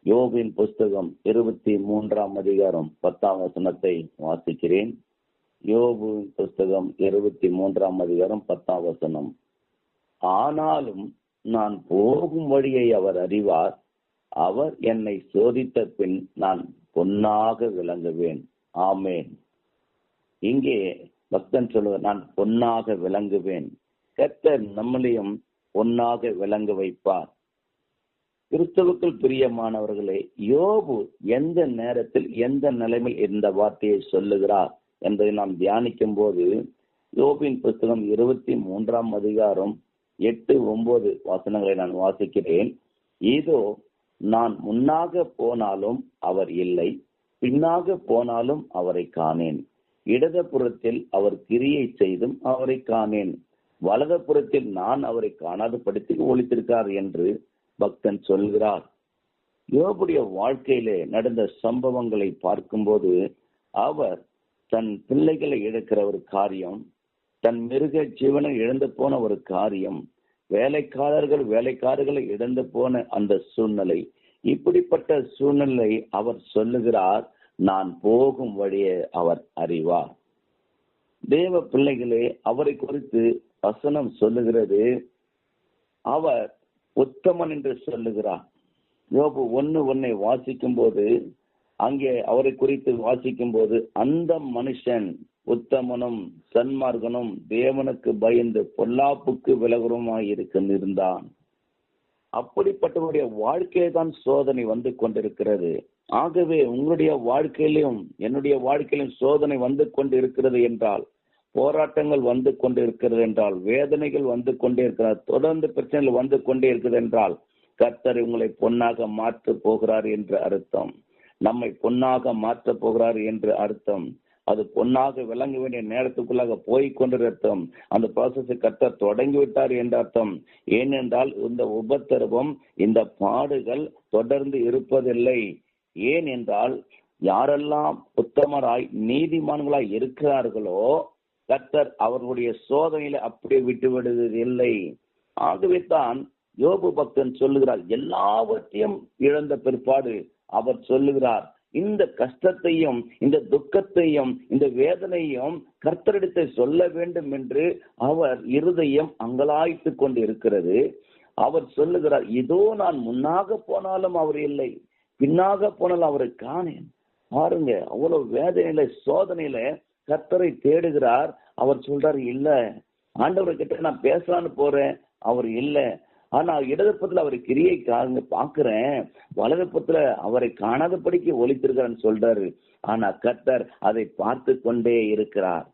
யோபின் புஸ்தகம் 23ஆம் அதிகாரம் 10ஆம் வசனத்தை வாசிக்கிறேன். யோபின் புஸ்தகம் 23ஆம் அதிகாரம் 10ஆம் வசனம். ஆனாலும் நான் போகும் வழியை அவர் அறிவார், அவர் என்னை சோதித்த பின் நான் பொன்னாக விளங்குவேன். ஆமேன். இங்கே பக்தன் சொல்லுவார், நான் பொன்னாக விளங்குவேன். கர்த்தர் நம்மளையும் பொன்னாக விளங்க வைப்பார். கிறிஸ்துவுக்குள் பிரியமானவர்களே, யோபு எந்த நேரத்தில் எந்த நிலைமையில் இந்த வார்த்தையை சொல்லுகிறார் என்பதை நாம் தியானிக்கும் போது, யோபின் புஸ்தகம் 23ஆம் அதிகாரம் 8-9 வசனங்களை நான் வாசிக்கிறேன். இதோ நான் முன்னாக போனாலும் அவர் இல்லை, பின்னாக போனாலும் அவரை காணேன். இடதுபுறத்தில் அவர் கிரியை செய்தும் அவரை காணேன், வலதுபுறத்தில் நான் அவரை காணாத படித்து ஒளித்திருக்கார் என்று பக்தன் சொல்கிறார். யோபுடைய வாழ்க்கையிலே நடந்த சம்பவங்களை பார்க்கும்போது, அவர் தன் பிள்ளைகளை இழக்கிற ஒரு காரியம், தன் மிருக ஜீவனை இழந்து போன ஒரு காரியம், வேலைக்காரர்களை இழந்து போன அந்த சூழ்நிலை, இப்படிப்பட்ட சூழ்நிலை அவர் சொல்லுகிறார், நான் போகும் வழியை அவர் அறிவார். தேவ பிள்ளைகளே, அவரை குறித்து வசனம் சொல்லுகிறது, அவர் உத்தமன் என்று சொல்லுகிறார். யோபு 1:1 வாசிக்கும் போது, அங்கே அவரை குறித்து வாசிக்கும் போது, அந்த மனுஷன் உத்தமனும் சன்மார்க்கனும் தேவனுக்கு பயந்து பொல்லாப்புக்கு விலகுறமாய் இருந்தான். அப்படிப்பட்டவருடைய வாழ்க்கையை தான் சோதனை வந்து கொண்டிருக்கிறது. ஆகவே உங்களுடைய வாழ்க்கையிலும் என்னுடைய வாழ்க்கையிலும் சோதனை வந்து கொண்டு இருக்கிறது என்றால், போராட்டங்கள் வந்து கொண்டு இருக்கிறது என்றால், வேதனைகள் வந்து கொண்டே இருக்கிறார், தொடர்ந்து பிரச்சனைகள் வந்து கொண்டே இருக்கிறது என்றால், கர்த்தர் உங்களை பொன்னாக மாற்ற போகிறார் என்று அர்த்தம். நம்மை பொன்னாக மாற்ற போகிறார் என்று அர்த்தம். அது பொன்னாக விளங்க வேண்டிய நேரத்துக்குள்ளாக போய் கொண்டிருக்கும். அந்த ப்ராசஸை கர்த்தர் தொடங்கிவிட்டார் என்ற அர்த்தம். ஏனென்றால் இந்த உபத்திரவம், இந்த பாடுகள் தொடர்ந்து இருப்பதில்லை. ஏன் என்றால், யாரெல்லாம் உத்தமராய் நீதிமான்களாய் இருக்கிறார்களோ கர்த்தர் அவர்களுடைய சோதனையில அப்படியே விட்டு விடுவதில்லை. ஆகவே தான் யோபு பக்தன் சொல்லுகிறார், எல்லாவற்றையும் இழந்த பிற்பாடு அவர் சொல்லுகிறார், இந்த கஷ்டத்தையும் இந்த துக்கத்தையும் இந்த வேதனையும் கர்த்தரிடத்தை சொல்ல வேண்டும் என்று அவர் இருதயம் அங்கலாய்த்து கொண்டு இருக்கிறது. அவர் சொல்லுகிறார், இதோ நான் முன்னாக போனாலும் அவர் இல்லை, பின்னாக போனாலும் அவரை காணேன். பாருங்க, அவ்வளவு வேதனையில சோதனையில கர்த்தரை தேடுகிறார். அவர் சொல்றாரு, இல்ல, ஆண்டவர்கிட்ட நான் பேசலான்னு போறேன், அவர் இல்லை. ஆனா இடதுபுறத்துல அவர் கிரியை பாக்குறேன், வலதுபுறத்துல அவரை காணாதபடிக்கு ஒளித்திருக்கிறான்னு சொல்றாரு. ஆனா கர்த்தர் அதை பார்த்து கொண்டே இருக்கிறார்.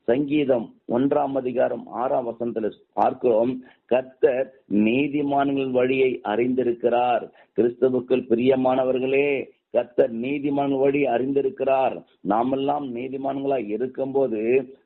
சங்கீதம் 1ஆம் அதிகாரம் 6ஆம் வசனத்துல பார்க்கிறோம், கர்த்தர் நீதிமான்கள் வழியை அறிந்திருக்கிறார். கிறிஸ்துவுக்குள் பிரியமானவர்களே, கர்த்தர் நீதிமான் வழி அறிந்திருக்கிறார். நாமெல்லாம் நீதிமான்களாய் இருக்கும் போது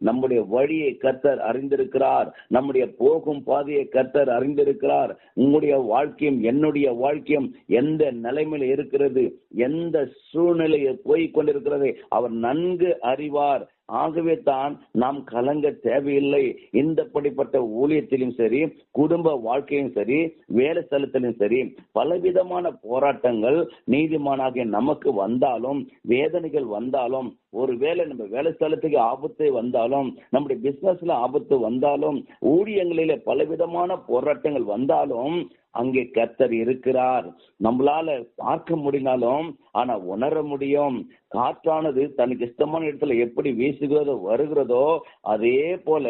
நம்முடைய வழியை கர்த்தர் அறிந்திருக்கிறார். நம்முடைய போகும் பாதையை கர்த்தர் அறிந்திருக்கிறார். உங்களுடைய வாழ்க்கையும் என்னுடைய வாழ்க்கையும் எந்த நிலைமையில இருக்கிறது, எந்த சூழ்நிலையை போய் கொண்டிருக்கிறது அவர் நன்கு அறிவார். ஆகவே தான் நாம் கலங்க தேவையில்லை. இந்த படிப்பட்ட ஊழியத்திலும் சரி, குடும்ப வாழ்க்கையும் சரி, வேலை ஸ்தலத்திலும் சரி, பலவிதமான போராட்டங்கள் நீதிமானாகிய நமக்கு வந்தாலும், வேதனைகள் வந்தாலும், ஒருவேளை நம்ம வேலை ஸ்தலத்துக்கு ஆபத்து வந்தாலும், நம்முடைய பிசினஸ்ல ஆபத்து வந்தாலும், ஊழியங்களில பலவிதமான போராட்டங்கள் வந்தாலும், அங்கே கர்த்தர் இருக்கிறார். நம்மளால பார்க்க முடினாலும் ஆனா உணர முடியும். காற்றானது தனக்கு இஷ்டமான இடத்துல எப்படி வீசுகிறதோ வருகிறதோ, அதே போல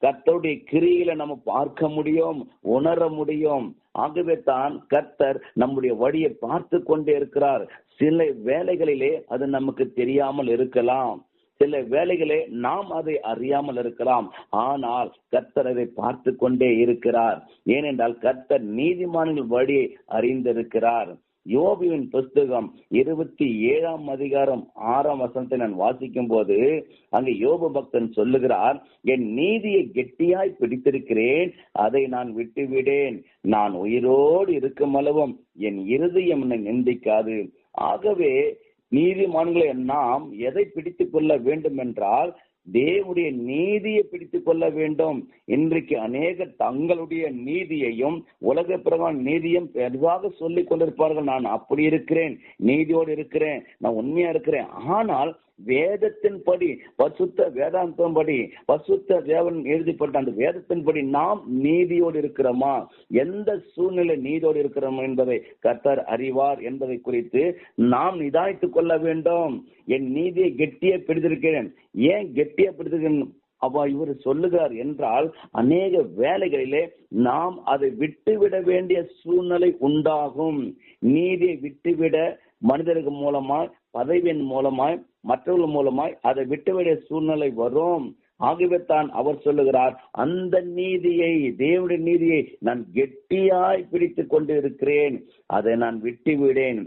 கர்த்தருடைய கிரியில நம்ம பார்க்க முடியும், உணர முடியும். ஆகவே தான் கர்த்தர் நம்முடைய வழியை பார்த்து கொண்டே இருக்கிறார். சில வேளைகளிலே அது நமக்கு தெரியாமல் இருக்கலாம், சில வேளைகளே நாம் அதை அறியாமல் இருக்கலாம். ஆனால் கர்த்தர் அதை பார்த்து கொண்டே இருக்கிறார். ஏனென்றால் கர்த்தர் நீதிமான்கள் வழியை அறிந்திருக்கிறார். யோபுவின் புஸ்தகம் 27ஆம் அதிகாரம் 6ஆம் வசனத்தை நான் வாசிக்கும் போது, அங்கே யோபு பக்தன் சொல்லுகிறார், என் நீதியை கெட்டியாய் பிடித்திருக்கிறேன், அதை நான் விட்டுவிடேன். நான் உயிரோடு இருக்கும் அளவும் என் இருதயம் என்னை நிந்திக்காது. ஆகவே நீதிமான்களை நாம் எதை பிடித்துக் கொள்ள வேண்டும் என்றால், தேவனுடைய நீதியை பிடித்துக் கொள்ள வேண்டும். இன்றைக்கு அநேக தங்களுடைய நீதியையும் உலக பிரகாரம் நீதியும் பெரிதாக சொல்லிக் கொண்டிருப்பார்கள். நான் அப்படி இருக்கிறேன், நீதியோடு இருக்கிறேன், நான் உண்மையா இருக்கிறேன். ஆனால் வேதத்தின்படி, பரிசுத்த வேதாந்தம்படி, பரிசுத்த தேவன் எழுதிப்பட்ட அந்த வேதத்தின்படி நாம் நீதியோடு இருக்கிறோமா, எந்த சூழ்நிலை நீதியோடு இருக்கிறோம் என்பதை கர்த்தர் அறிவார் என்பதை குறித்து நாம் நிதானித்துக் கொள்ள வேண்டும். என் நீதியை கெட்டியே பிடித்திருக்கிறேன். ஏன் கெட்டியா பிடித்திருக்கிறேன் இவர் சொல்லுகிறார் என்றால், அநேக வேலைகளிலே நாம் அதை விட்டுவிட வேண்டிய சூழ்நிலை உண்டாகும். நீதியை விட்டுவிட மனிதர்கள் மூலமாய், பதவியின் மூலமாய், மற்றவர்கள் மூலமாய் அதை விட்டுவிட சூழ்நிலை வரும். ஆகவே தான் அவர் சொல்லுகிறார், அந்த நீதியை, தேவனுடைய நீதியை நான் கெட்டியாய் பிடித்துக் கொண்டு இருக்கிறேன், அதை நான் விட்டுவிடேன்.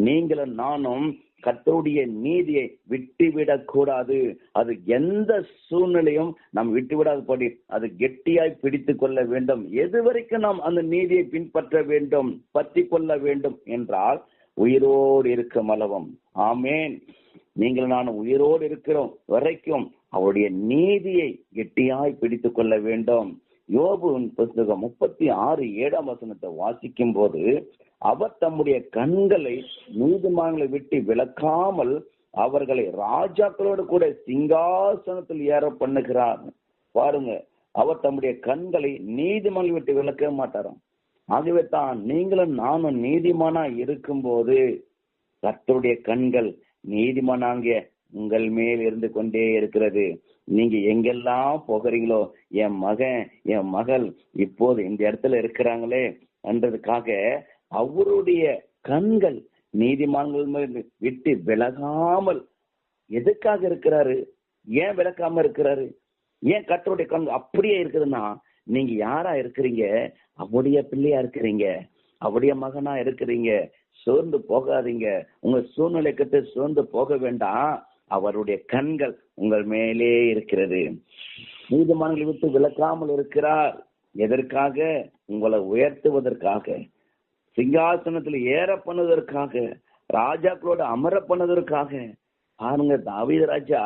நீங்களும் நானும் கர்த்தருடைய நீதியை விட்டுவிடக் கூடாது. அது எந்த சூழ்நிலையும் நாம் விட்டுவிடாதபடி அது கெட்டியாய் பிடித்துக் கொள்ள வேண்டும். எது வரைக்கும் நாம் அந்த நீதியை பின்பற்ற வேண்டும், பற்றி கொள்ள வேண்டும் என்றால் உயிரோடு இருக்கும் அளவும். ஆமேன். நீங்கள் நான் உயிரோடு இருக்கிறோம் வரைக்கும் அவருடைய நீதியை கெட்டியாய் பிடித்துக் கொள்ள வேண்டும். யோபுவின் புத்தகம் 36:7 வாசிக்கும் போது, அவர் தம்முடைய கண்களை நீதிமான்களை விட்டு விலக்காமல் அவர்களை ராஜாக்களோடு கூட சிங்காசனத்தில் ஏற பண்ணுகிறார். பாருங்க, அவர் தம்முடைய கண்களை நீதிமான்களை விட்டு விலக்க மாட்டாராம். ஆகவே தான் நீங்களும் நானும் நீதிமானா இருக்கும் போது கர்த்தருடைய கண்கள் நீதிமானாங்க உங்கள் மேல் இருந்து கொண்டே இருக்கிறது. நீங்க எங்கெல்லாம் போகிறீங்களோ, என் மகன் என் மகள் இப்போது இந்த இடத்துல இருக்கிறாங்களே என்றதுக்காக அவருடைய கண்கள் நீதிமான்கள் மேல் விட்டு விலகாமல் எதுக்காக இருக்கிறாரு? ஏன் விலக்காம இருக்கிறாரு? ஏன் கர்த்தருடைய கண் அப்படியே இருக்குதுன்னா, நீங்க யாரா இருக்கிறீங்க? அவருடைய பிள்ளையா இருக்கிறீங்க, அவருடைய மகனா இருக்கிறீங்க. சோர்ந்து போகாதீங்க. உங்க சூழ்நிலை கட்டு சோர்ந்து போக வேண்டாம். அவருடைய கண்கள் உங்கள் மேலே இருக்கிறது. நீதிமான்களை விட்டு விலக்காமல் இருக்கிறார். எதற்காக? உங்களை உயர்த்துவதற்காக, சிங்காசனத்தில் ஏற பண்ணுவதற்காக, ராஜாக்களோடு அமர பண்ணுவதற்காக. பாருங்க, தாவீது ராஜா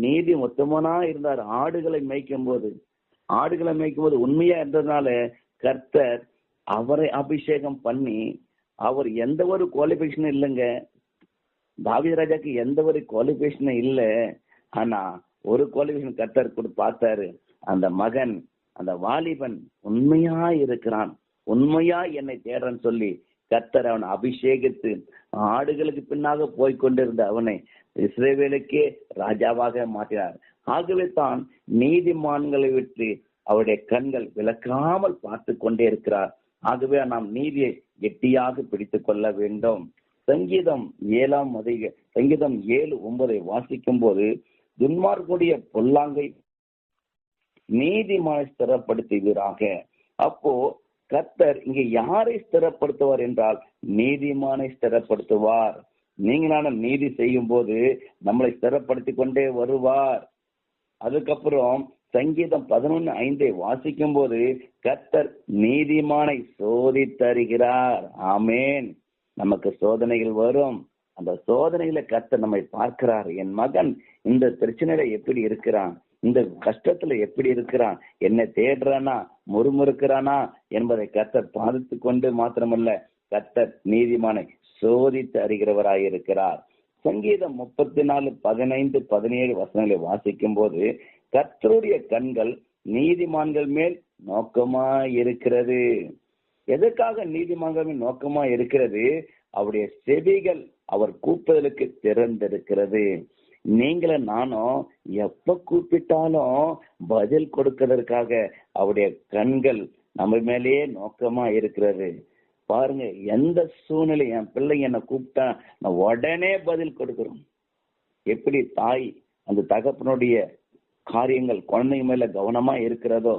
நீதி மொத்தமானா இருந்தார். ஆடுகளை மேய்க்கும் போது உண்மையா இருந்ததுனால கர்த்தர் அவரை அபிஷேகம் பண்ணி, அவர் எந்த ஒரு குவாலிபிகேஷனும் இல்லைங்க. தாவீது ராஜாக்கு எந்த ஒரு குவாலிபிகேஷனும் இல்லை. ஆனா ஒரு குவாலிபிகேஷன் கர்த்தர் கூட பார்த்தாரு. அந்த மகன், அந்த வாலிபன் உண்மையா இருக்கிறான், உண்மையா என்னை தேடுறன்னு சொல்லி கர்த்தர் அவனை அபிஷேகித்து ஆடுகளுக்கு பின்னாக போய்கொண்டிருந்த அவனை இஸ்ரவேலுக்கே ராஜாவாக மாற்றினார். ஆகவே தான் நீதிமான்களை விட்டு அவருடைய கண்கள் விலக்காமல் பார்த்து கொண்டே இருக்கிறார். ஆகவே நாம் நீதியை கெட்டியாக பிடித்துக் கொள்ள வேண்டும். சங்கீதம் 7:9 வாசிக்கும் போது, துன்மார்க்குடைய பொல்லாங்கை நீதிமானை ஸ்திரப்படுத்துவீராக. அப்போ கர்த்தர் இங்க யாரை ஸ்திரப்படுத்துவார் என்றால் நீதிமானை ஸ்திரப்படுத்துவார். நீங்களான நீதி செய்யும் போது நம்மளை ஸ்திரப்படுத்தி கொண்டே வருவார். அதுக்கப்புறம் சங்கீதம் 11:5 வாசிக்கும் போது, கர்த்தர் நீதிமானை சோதித்தருகிறார். ஆமேன். நமக்கு சோதனைகள் வரும். அந்த சோதனைகளை கர்த்தர் நம்மை பார்க்கிறார். என் மகன் இந்த பிரச்சனையில எப்படி இருக்கிறான், இந்த கஷ்டத்துல எப்படி இருக்கிறான், என்ன தேடுறானா, முறுமுறுக்கிறானா என்பதை கர்த்தர் பார்த்து கொண்டு மாத்திரமல்ல, கர்த்தர் நீதிமானை சோதித்து அறிகிறவராயிருக்கிறார். சங்கீதம் 34:15-17 வாசிக்கும் போது, கர்த்தருடைய கண்கள் நீதிமான்கள் மேல் நோக்கமாய் இருக்கிறது. எதற்காக நீதிமான்கள் மேல் நோக்கமாய் இருக்கிறது? அவருடைய செவிகள் அவர் கூப்பிடுதலுக்கு திறந்திருக்கிறது. நீங்களும் நானும் எப்ப கூப்பிட்டாலும் பதில் கொடுக்கிறதுக்காக அவருடைய கண்கள் நம்ம மேலேயே நோக்கமா இருக்கிறது. பாருங்க, எந்த சூழ்நிலை என் பிள்ளை என்னை கூப்பிட்டா நான் உடனே பதில் கொடுக்கிறோம். எப்படி தாய் அந்த தகப்பனுடைய காரியங்கள் குழந்தைங்க மேல கவனமா இருக்கிறதோ,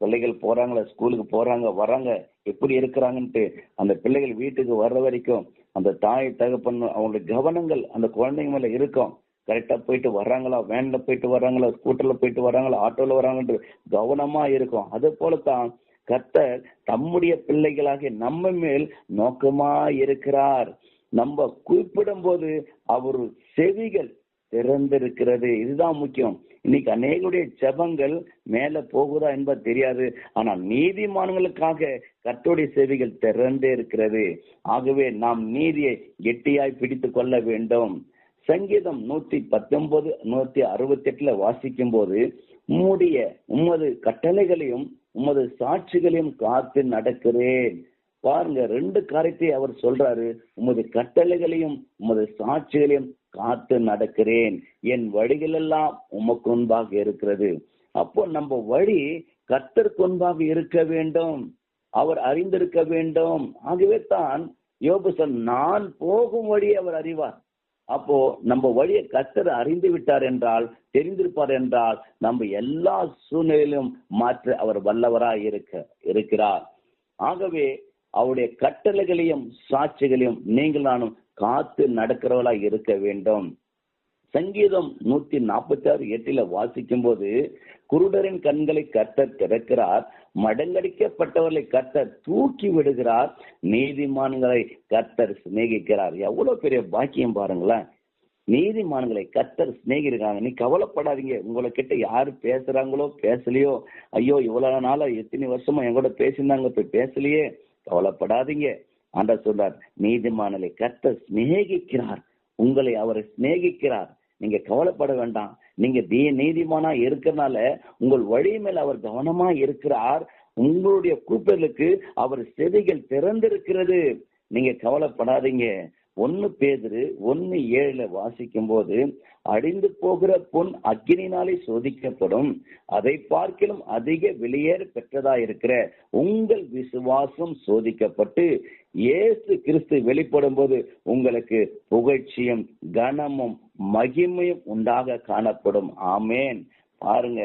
பிள்ளைகள் போறாங்களா, ஸ்கூலுக்கு போறாங்க வராங்க, எப்படி இருக்கிறாங்கன்ட்டு அந்த பிள்ளைகள் வீட்டுக்கு வர்ற வரைக்கும் அந்த தாய் தகப்பன் அவங்களுடைய கவனங்கள் அந்த குழந்தைங்க மேல இருக்கும். கரெக்டா போயிட்டு வர்றாங்களா, வேன்ல போயிட்டு வர்றாங்களா, ஸ்கூட்டர்ல போயிட்டு வர்றாங்களா, ஆட்டோல வர்றாங்கன்ட்டு கவனமா இருக்கும். அது போலத்தான் கர்த்தர் தம்முடைய பிள்ளைகளாக நம்ம மேல் நோக்கமா இருக்கிறார். நம்ம கூப்பிடும் போது அவர் செவிகள் திறந்திருக்கிறது. இதுதான் முக்கியம். இன்னைக்கு அநேகருடைய ஜெபங்கள் மேல போகுதா என்பது தெரியாது. ஆனால் நீதிமான்களுக்காக கர்த்தருடைய செவிகள் திறந்தே இருக்கிறது. ஆகவே நாம் நீதியை கெட்டியாய் பிடித்து கொள்ள வேண்டும். சங்கீதம் 119 168 வாசிக்கும் போது, உமது கட்டளைகளையும் உமது சாட்சிகளையும் காத்து நடக்கிறேன். பாருங்க, 2 காரியத்தை அவர் சொல்றாரு. உமது கட்டளைகளையும் உமது சாட்சிகளையும் காத்து நடக்கிறேன். என் வழிகள் எல்லாம் உமக்கு முன்பாக இருக்கிறது. அப்போ நம்ம வழி கர்த்தருக்கு முன்பாக இருக்க வேண்டும். அவர் அறிந்திருக்க வேண்டும். ஆகவே தான் யோபு சொன்ன, நான் போகும் வழி அவர் அறிவார். அப்போ நம்ம வழியை கர்த்தர் அறிந்து விட்டார் என்றால், தெரிந்திருப்பார் என்றால், நம்ம எல்லா சூழ்நிலையிலும் மாற்ற அவர் வல்லவராய் இருக்கிறார். ஆகவே அவருடைய கட்டளைகளையும் சாட்சிகளையும் நீங்கள் நானும் காத்து நடக்கிறவர்களாய் இருக்க வேண்டும். சங்கீதம் 146:8 வாசிக்கும் போது, குருடரின் கண்களை கர்த்தர் திறக்கிறார், மடங்கடிக்கப்பட்டவர்களை கர்த்தர் தூக்கி விடுகிறார், நீதிமான்களை கர்த்தர் சிநேகிக்கிறார். எவ்வளவு பெரிய பாக்கியம் பாருங்களேன். நீதிமான்களை கர்த்தர் சிநேகிக்கிறாங்க. நீ கவலைப்படாதீங்க. உங்களை கிட்ட யாரு பேசுறாங்களோ பேசலையோ, ஐயோ இவ்வளவு நாளா எத்தனை வருஷமா எங்கூட பேசியிருந்தாங்க, போய் பேசலையே, கவலைப்படாதீங்க. ஆண்டவர் சொல்றார், நீதிமான்களை கர்த்தர் சிநேகிக்கிறார், உங்களை அவர் சிநேகிக்கிறார். நீங்க கவலைப்பட வேண்டாம். நீங்க நீதிமானா இருக்கிறனால உங்கள் வழி மேல் அவர் கவனமா இருக்கிறார். உங்களுடைய கூப்பிடலுக்கு அவர் செவிகள் திறந்திருக்கிறது. நீங்க கவலைப்படாதீங்க. 1 பேதுரு 1:7 வாசிக்கும் போது, அழிந்து போகிற பொன் அக்கினினாலே சோதிக்கப்படும், அதை பார்க்கிலும் அதிக வெளியேற பெற்றதா இருக்கிற உங்கள் விசுவாசம் சோதிக்கப்பட்டு இயேசு கிறிஸ்து வெளிப்படும் போது உங்களுக்கு புகழ்ச்சியும் கனமும் மகிமையும் உண்டாக காணப்படும். ஆமேன். பாருங்க,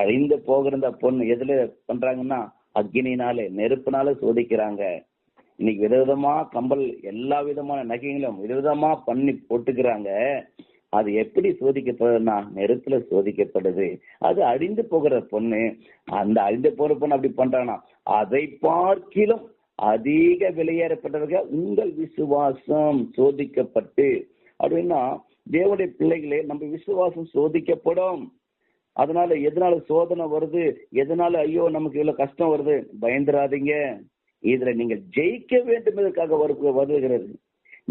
அழிந்து போகிற பொன் எதுல பண்றாங்கன்னா, அக்கினினாலே, நெருப்புனால சோதிக்கிறாங்க. இன்னைக்கு விதவிதமா கம்பல், எல்லா விதமான நகைகளும் விதவிதமா பண்ணி போட்டுக்கிறாங்க. அது எப்படி சோதிக்கப்படுதுன்னா, நெருப்புல சோதிக்கப்படுது. அது அழிந்து போகிற பொண்ணு. அந்த அழிந்து போகிற பொண்ணு அப்படி பண்றானா, அதை பார்க்கிலும் அதிக வெளியேறப்பட்டவர்கள் உங்கள் விசுவாசம் சோதிக்கப்பட்டு. அப்படின்னா தேவனுடைய பிள்ளைகளே, நம்ம விசுவாசம் சோதிக்கப்படும். அதனால எதனால சோதனை வருது, எதனால ஐயோ நமக்கு இவ்வளவு கஷ்டம் வருது, பயந்துராதீங்க. இதுல நீங்கள் ஜெயிக்க வேண்டும் என்பதற்காக வருகிறது.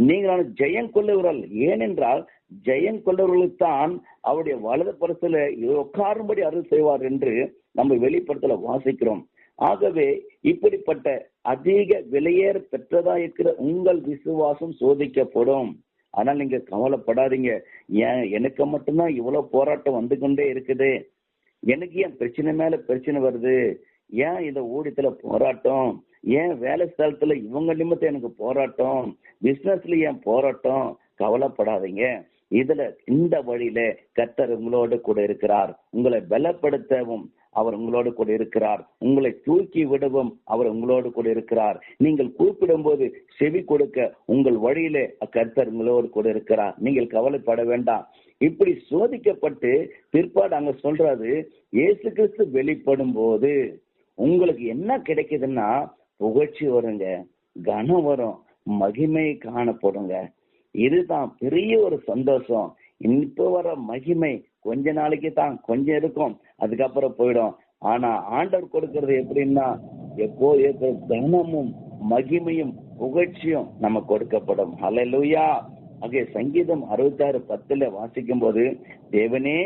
நீங்கள் ஜெயம் கொள்ளுகிறார்கள். ஏனென்றால் ஜெயம் கொள்ளுவர்களுக்கு தான் அவருடைய வலது பரிசுல உட்காரும்படி அருள் செய்வார் என்று நம்ம வெளிப்படுத்தல வாசிக்கிறோம். ஆகவே இப்படிப்பட்ட அதிக வெளியேற பெற்றதா இருக்கிற உங்கள் விசுவாசம் சோதிக்கப்படும். ஆனால் நீங்க கவலைப்படாதீங்க. ஏன் எனக்கு மட்டும்தான் இவ்வளவு போராட்டம் வந்து கொண்டே இருக்குது, எனக்கு ஏன் பிரச்சனை மேல பிரச்சனை வருது, ஏன் இந்த ஊழியத்துல போராட்டம், ஏன் வேலை ஸ்தலத்துல இவங்க நிமித்தம் எனக்கு போராட்டம், பிசினஸ்ல ஏன் போராட்டம், கவலைப்படாதீங்க. இதுல இந்த வழியில கர்த்தர் உங்களோடு கூட இருக்கிறார். உங்களை பலப்படுத்தவும் அவர் உங்களோடு கூட இருக்கிறார். உங்களை தூக்கி விடவும் அவர் உங்களோடு கூட இருக்கிறார். நீங்கள் கூப்பிடும் போது செவி கொடுக்க உங்கள் வழியிலே கர்த்தர் உங்களோடு கூட இருக்கிறார். நீங்கள் கவலைப்பட வேண்டாம். இப்படி சோதிக்கப்பட்டு பிற்பாடு அங்க சொல்றாரு, இயேசு கிறிஸ்து வெளிப்படும் போது உங்களுக்கு என்ன கிடைக்குதுன்னா, புகழ்ச்சி வருங்க, கனம் வரும், மகிமை காணப்படுங்க. இதுதான் பெரிய ஒரு சந்தோஷம். இப்ப வர மகிமை கொஞ்ச நாளைக்கு தான், கொஞ்சம் இருக்கும், அதுக்கப்புறம் போயிடும். ஆனா ஆண்டவர் கொடுக்கறது எப்படின்னா, எப்போ கனமும் மகிமையும் புகழ்ச்சியும் நம்ம கொடுக்கப்படும். ஹல்லேலூயா. அங்கே சங்கீதம் 66:10 வாசிக்கும் போது, தேவனே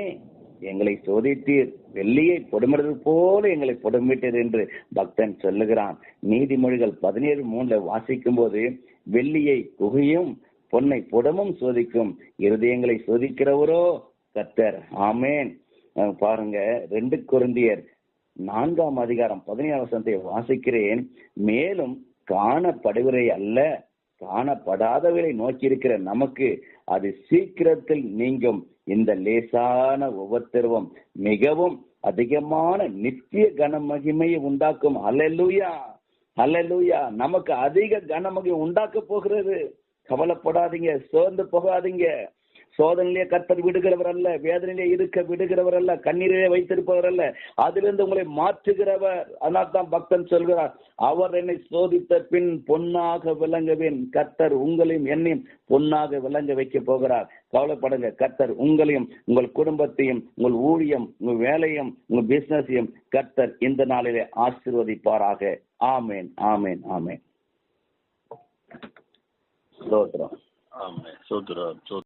எங்களை சோதித்தீர், வெள்ளியை பொடுமிடுவது போல எங்களை பொடுமிட்டீர் என்று பக்தன் சொல்லுகிறான். நீதிமொழிகள் 17:3 வாசிக்கும் போது, வெள்ளியை குகையும் பொன்னை புடமும் சோதிக்கும், இருதயங்களை சோதிக்கிறவரோ கர்த்தர். ஆமேன். பாருங்க, 2 கொரிந்தியர் 4:17 வாசிக்கிறேன். மேலும் காணப்படுவரை அல்ல, காணப்படாதவரை நோக்கி இருக்கிற நமக்கு அது சீக்கிரத்தில் நீங்கும் இந்த லேசான உபத்திரவம் மிகவும் அதிகமான நித்திய கனமகிமையை உண்டாக்கும். ஹல்லேலூயா, ஹல்லேலூயா. நமக்கு அதிக கனமகிமை உண்டாக்க போகிறது. கவலைப்படாதீங்க, சோர்ந்து போகாதீங்க. சோதனையிலே கர்த்தர் விடுகிறவர் அல்ல, வேதனையிலே இருக்க விடுகிறவர் அல்ல, கண்ணீரிலே வைத்திருப்பவர் அல்ல, அதிலிருந்து உங்களை மாற்றுகிறவர். அதனால் தான் பக்தன் சொல்கிறார், அவர் என்னை சோதித்த பின் பொன்னாக விளங்குவேன். கர்த்தர் உங்களையும் என்னையும் பொன்னாக விளங்க வைக்க போகிறார். கவலைப்படுங்க, கர்த்தர் உங்களையும் உங்கள் குடும்பத்தையும் உங்கள் ஊழியம் உங்கள் வேலையும் உங்கள் பிசினஸையும் கர்த்தர் இந்த நாளிலே ஆசீர்வதிப்பாராக. ஆமேன், ஆமேன், ஆமேன். ஸ்தோத்திரம். ஆமென். ஸ்தோத்திரம்.